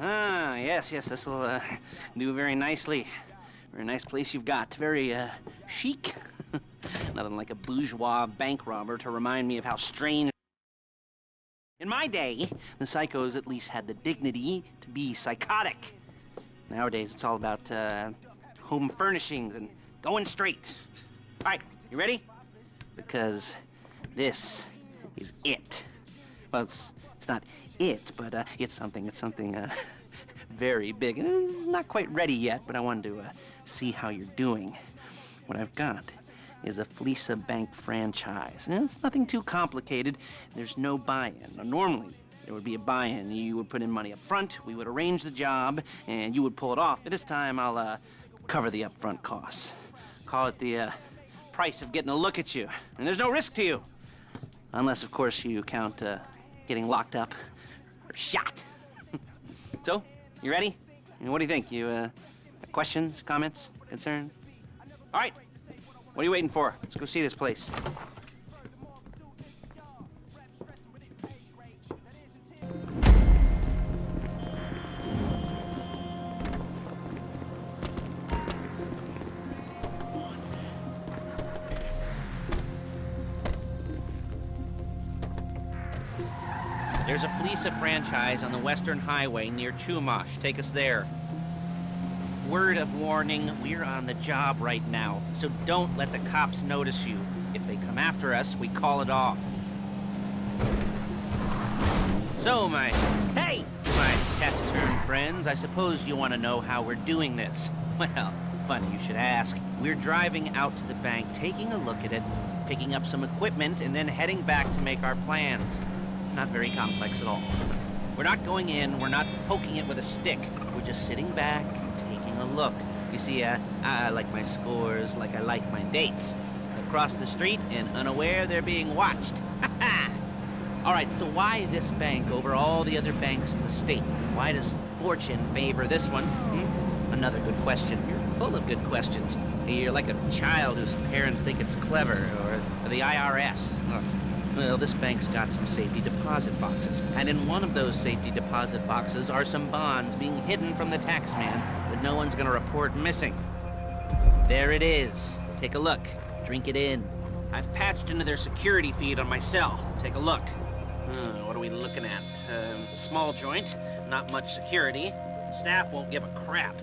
Ah, yes, this will do very nicely. Very nice place you've got. Very chic. Nothing like a bourgeois bank robber to remind me of how strange. In my day, the psychos at least had the dignity to be psychotic. Nowadays, it's all about home furnishings and going straight. All right, you ready? Because this is it. Well, it's not it, but it's something very big. It's not quite ready yet, but I wanted to see how you're doing. What I've got is a Fleeca Bank franchise. And it's nothing too complicated. There's no buy-in. Now, normally, there would be a buy-in. You would put in money up front, we would arrange the job, and you would pull it off. But this time, I'll cover the upfront costs. Call it the price of getting a look at you. And there's no risk to you. Unless, of course, you count getting locked up or shot. So, you ready? What do you think? You questions, comments, concerns? All right. What are you waiting for? Let's go see this place. There's a Fleeca franchise on the Western Highway near Chumash. Take us there. Word of warning, we're on the job right now, so don't let the cops notice you. If they come after us, we call it off. So, my taciturn friends, I suppose you want to know how we're doing this. Well, funny you should ask. We're driving out to the bank, taking a look at it, picking up some equipment, and then heading back to make our plans. Not very complex at all. We're not going in, we're not poking it with a stick. We're just sitting back, taking a look. You see, I like my scores like I like my dates. Across the street and unaware they're being watched. All right, so why this bank over all the other banks in the state? Why does fortune favor this one? Another good question. You're full of good questions. You're like a child whose parents think it's clever, or the IRS. Well, this bank's got some safety deposit boxes, and in one of those safety deposit boxes are some bonds being hidden from the taxman that no one's gonna report missing. There it is. Take a look. Drink it in. I've patched into their security feed on my cell. Take a look. What are we looking at? Small joint, not much security. Staff won't give a crap,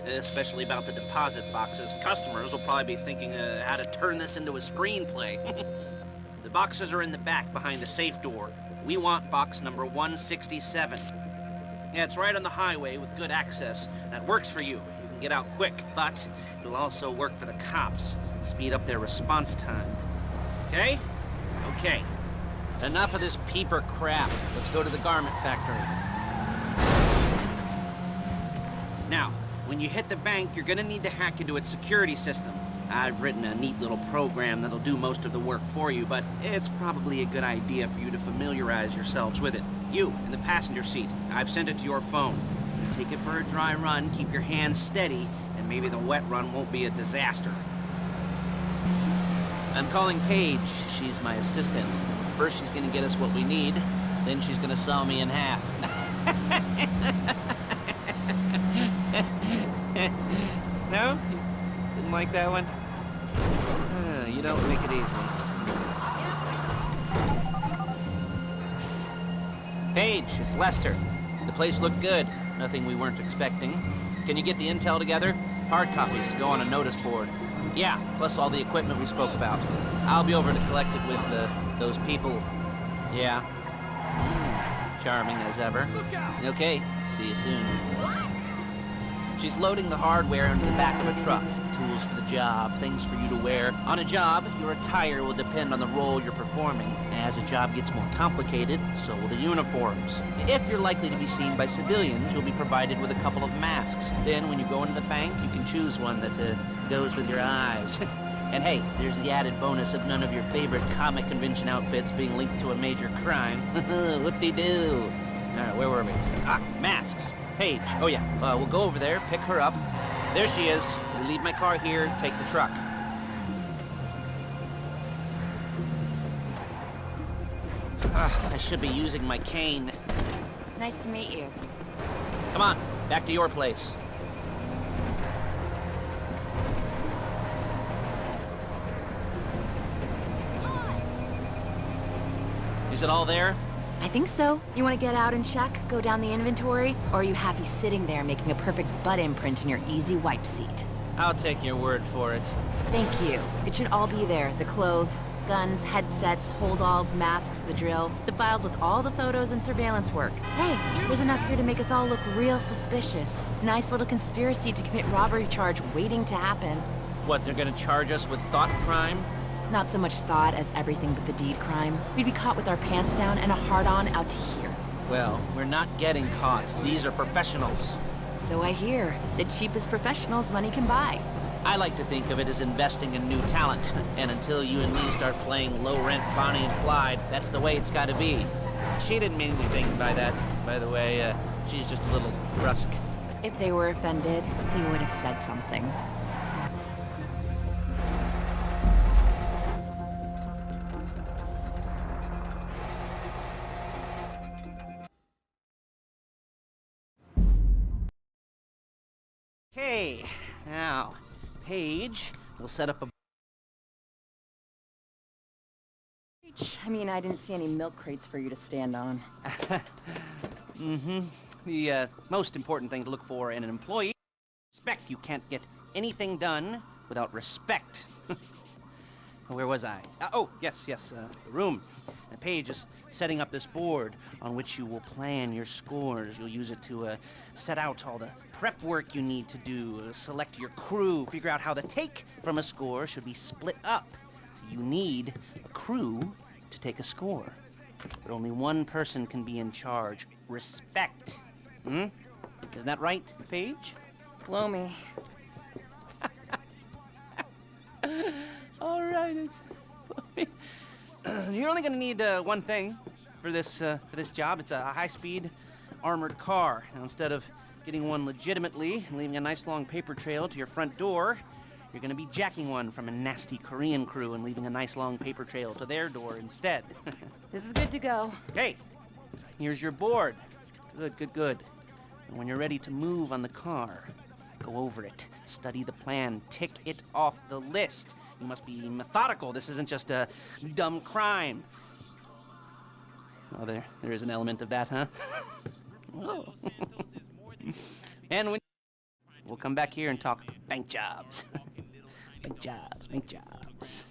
especially about the deposit boxes. Customers will probably be thinking how to turn this into a screenplay. The boxes are in the back behind the safe door. We want box number 167. Yeah, it's right on the highway with good access. That works for you. You can get out quick, but it'll also work for the cops. Speed up their response time. Okay? Okay. Enough of this peeper crap. Let's go to the garment factory. Now, when you hit the bank, you're gonna need to hack into its security system. I've written a neat little program that'll do most of the work for you, but it's probably a good idea for you to familiarize yourselves with it. You, in the passenger seat, I've sent it to your phone. Take it for a dry run, keep your hands steady, and maybe the wet run won't be a disaster. I'm calling Paige. She's my assistant. First she's gonna get us what we need, then she's gonna saw me in half. No? Didn't like that one? You don't make it easy. Paige, it's Lester. The place looked good. Nothing we weren't expecting. Can you get the intel together? Hard copies to go on a notice board. Yeah, plus all the equipment we spoke about. I'll be over to collect it with those people. Yeah. Charming as ever. Okay, see you soon. She's loading the hardware into the back of a truck. Tools for the job, things for you to wear. On a job, your attire will depend on the role you're performing. As the job gets more complicated, so will the uniforms. If you're likely to be seen by civilians, you'll be provided with a couple of masks. Then, when you go into the bank, you can choose one that goes with your eyes. And hey, there's the added bonus of none of your favorite comic convention outfits being linked to a major crime. Whoop-de-doo. All right, where were we? Masks. Paige. Oh yeah, we'll go over there, pick her up. There she is. We'll leave my car here, take the truck. I should be using my cane. Nice to meet you. Come on, back to your place. Is it all there? I think so. You want to get out and check, go down the inventory, or are you happy sitting there making a perfect butt imprint in your easy wipe seat? I'll take your word for it. Thank you. It should all be there. The clothes, guns, headsets, holdalls, masks, the drill, the files with all the photos and surveillance work. Hey, there's enough here to make us all look real suspicious. Nice little conspiracy to commit robbery charge waiting to happen. What, they're gonna charge us with thought crime? Not so much thought as everything but the deed crime. We'd be caught with our pants down and a hard-on out to here. Well, we're not getting caught. These are professionals. So I hear. The cheapest professionals money can buy. I like to think of it as investing in new talent. And until you and me start playing low-rent Bonnie and Clyde, that's the way it's gotta be. She didn't mean anything by that, by the way. She's just a little brusque. If they were offended, they would have said something. Okay, now, Paige will set up a... I mean, I didn't see any milk crates for you to stand on. The most important thing to look for in an employee... Respect. You can't get anything done without respect. Where was I? Yes, the room. Paige is setting up this board on which you will plan your scores. You'll use it to set out all the prep work you need to do, select your crew, figure out how the take from a score should be split up. So you need a crew to take a score. But only one person can be in charge. Respect. Isn't that right, Paige? Blow me. All right. You're only gonna need one thing for this job. It's a high-speed armored car. Now, instead of getting one legitimately and leaving a nice long paper trail to your front door, you're gonna be jacking one from a nasty Korean crew and leaving a nice long paper trail to their door instead. This is good to go. Hey, here's your board. Good. And when you're ready to move on the car, go over it, study the plan, tick it off the list. You must be methodical. This isn't just a dumb crime. Oh, there is an element of that, huh? Oh. And we'll come back here and talk bank jobs. Bank jobs.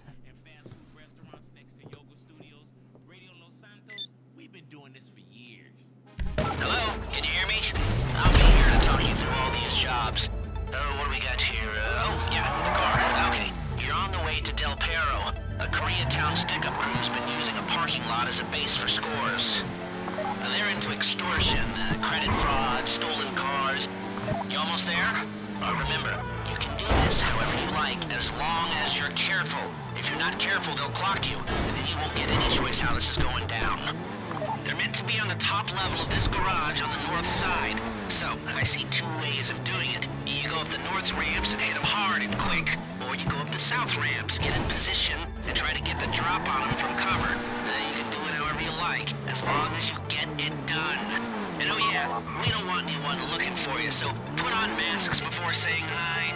Hello, can you hear me? I'll be here to talk you through all these jobs. What do we got here? The car. Okay. You're on the way to Del Perro. A Koreatown stick-up crew's been using a parking lot as a base for scores. They're into extortion, credit fraud, stolen cars. You almost there? Remember, you can do this however you like, as long as you're careful. If you're not careful, they'll clock you, and then you won't get any choice how this is going down. They're meant to be on the top level of this garage on the north side. So, I see two ways of doing it. You go up the north ramps and hit them hard and quick, or you go up the south ramps, get in position, and try to get the drop on them from cover. You can do it however you like, as long as you get it done. And oh yeah, we don't want anyone looking for you, so put on masks before saying hi.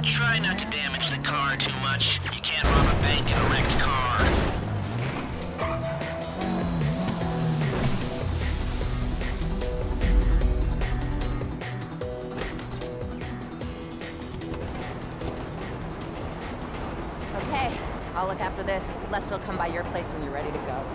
Try not to damage the car too much. You can't rob a bank in a wrecked car. Okay, I'll look after this. Les will come by your place when you're ready to go.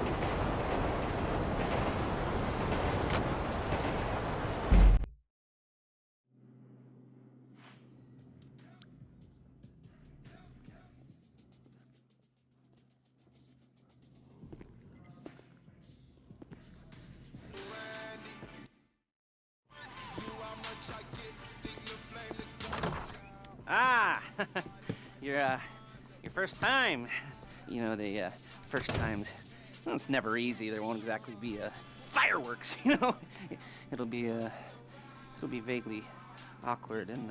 Ah, your first time. You know, the first times, well, it's never easy. There won't exactly be fireworks, you know. It'll be vaguely awkward and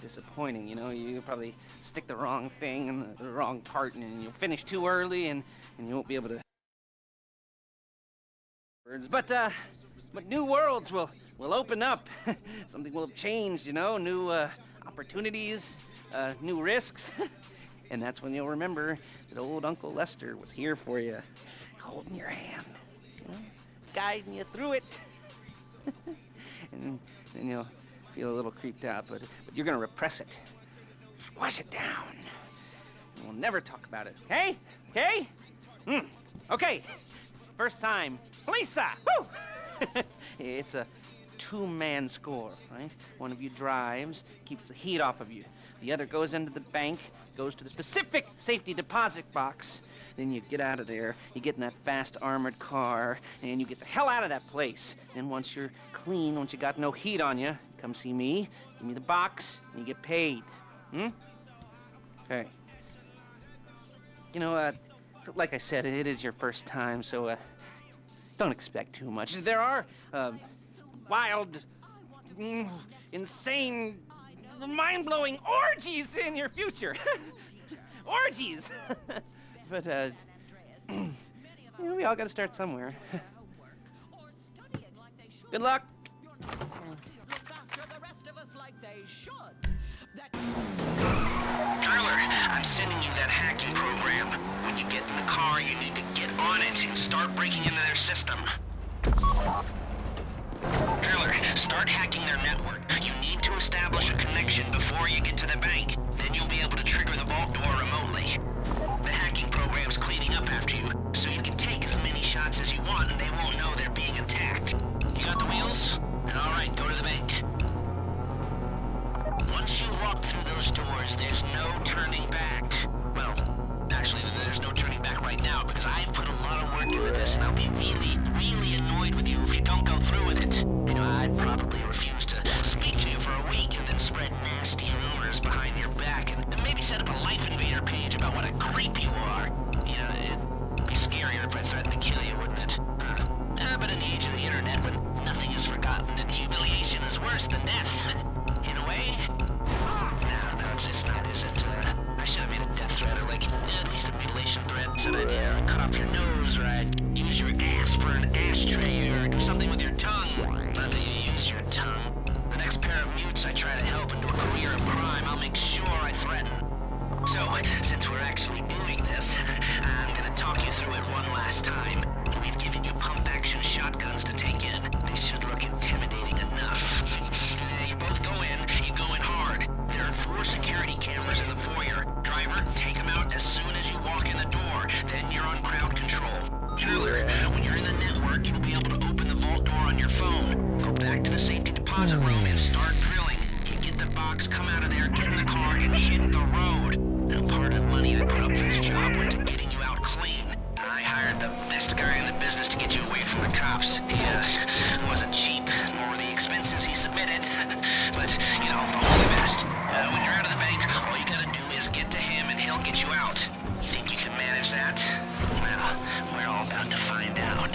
disappointing, you know. You probably stick the wrong thing in the wrong part, and you'll finish too early, and you won't be able to. But new worlds will open up. Something will have changed, you know. New opportunities, new risks, and that's when you'll remember that old Uncle Lester was here for you, holding your hand, you know, guiding you through it. And then you'll feel a little creeped out, but you're gonna repress it, squash it down. And we'll never talk about it. Okay? Okay? Okay. First time, Fleeca! Woo! It's a two-man score, right? One of you drives, keeps the heat off of you. The other goes into the bank, goes to the specific safety deposit box. Then you get out of there, you get in that fast armored car, and you get the hell out of that place. Then once you're clean, once you got no heat on you, come see me, give me the box, and you get paid. Okay. You know, like I said, it is your first time, so don't expect too much. There are wild, insane, mind-blowing orgies in your future. Orgies! But, you know, we all gotta start somewhere. Good luck! Driller, I'm sending you that hacking program. When you get in the car, you need to get on it and start breaking into their system. Driller, start hacking their network. You need to establish a connection before you get to the bank. Then you'll be able to trigger the vault door remotely. The hacking program's cleaning up after you, so you can take as many shots as you want and they won't know they're being attacked. You got the wheels? All right, go to the bank. Once you walk through those doors, there's no turning back. Well, actually, there's no turning back right now because I've put a lot of work into this and I'll be really, really annoyed with you if you don't go through with it. You know, I'd probably refuse to speak to you for a week and then spread nasty rumors behind your back and maybe set up a Life Invader page about what a creep you are. You know, it'd be scarier if I threatened to kill you, wouldn't it? But in the age of the internet, when nothing is forgotten and humiliation is worse than death, in a way, no, it's not, is it? I should have made a death threat, or like, at least a mutilation threat. Said I'd cut off your nose, or I'd use your ass for an ashtray, or do something with your tongue. Not that you use your tongue. The next pair of mutes I try to help into a career of crime, I'll make sure I threaten. So, since we're actually doing this, I'm gonna talk you through it one last time. We've given you pump-action shotguns to take in. They should look intimidating enough. You both go in, you go in hard. There are 4 security cameras in the foyer. Driver, take them out as soon as you walk in the door. Then you're on crowd control. Driller, when you're in the network, you'll be able to open the vault door on your phone. Go back to the safety deposit room and start drilling. You get the box, come out of there, get in the car, and hit the road. Now, part of the money I put up for this job went to getting you out clean. I hired the best guy in the business to get you away from the cops. He wasn't cheap, nor were the expenses he submitted. But, you know, only the best. When you're out of the bank, all you gotta do is get to him and he'll get you out. You think you can manage that? Well, we're all about to find out.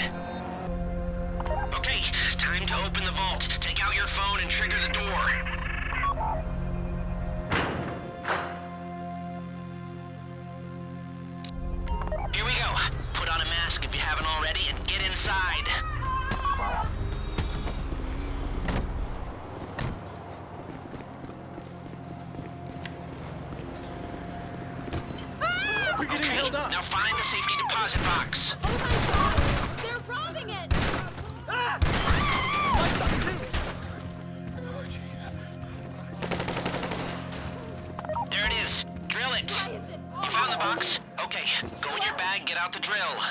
Okay, time to open the vault. Take out your phone and trigger the door. Here we go. Put on a mask if you haven't already and get inside. We're getting held up. Now find the safety deposit box. Oh my god! They're robbing it! There it is. Drill it. You found the box? Okay, go in your bag, get out the drill.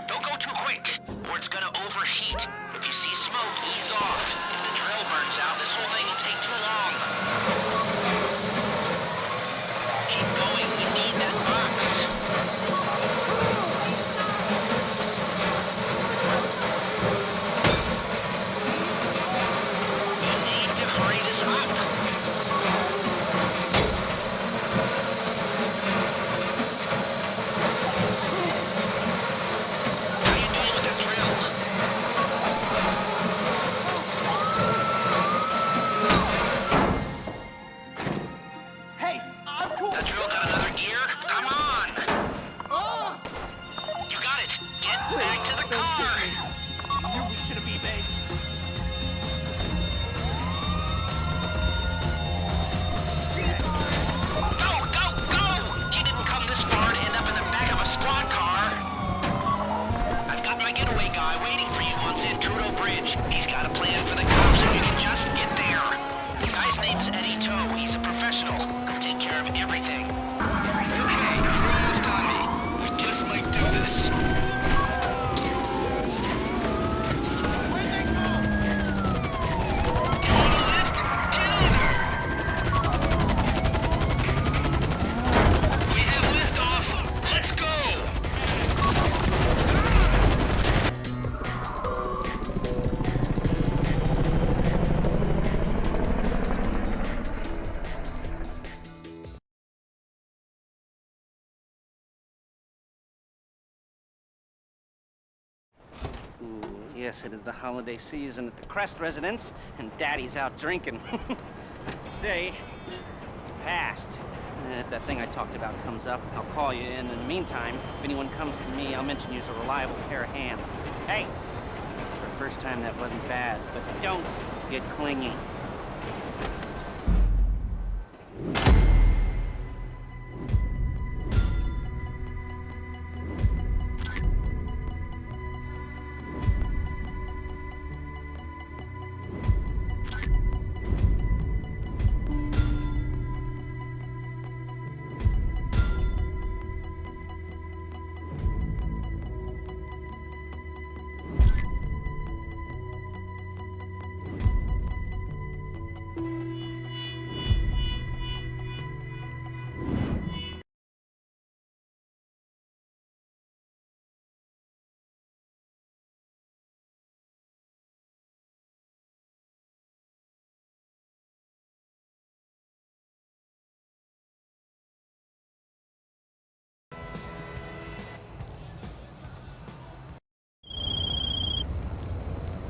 Don't go too quick, or it's gonna overheat. If you see smoke, ease off. If the drill burns out, this whole thing will take too long. Keep going, you need that box. You need to hurry this up. Ooh, yes, it is the holiday season at the Crest residence, and Daddy's out drinking. Say, passed. If that thing I talked about comes up, I'll call you in. In the meantime, if anyone comes to me, I'll mention you as a reliable pair of hands. Hey, for the first time that wasn't bad, but don't get clingy.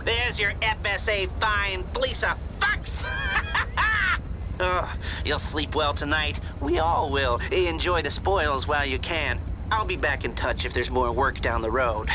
There's your FSA fine, Fleeca Fox! Ugh, you'll sleep well tonight. We all will. Enjoy the spoils while you can. I'll be back in touch if there's more work down the road.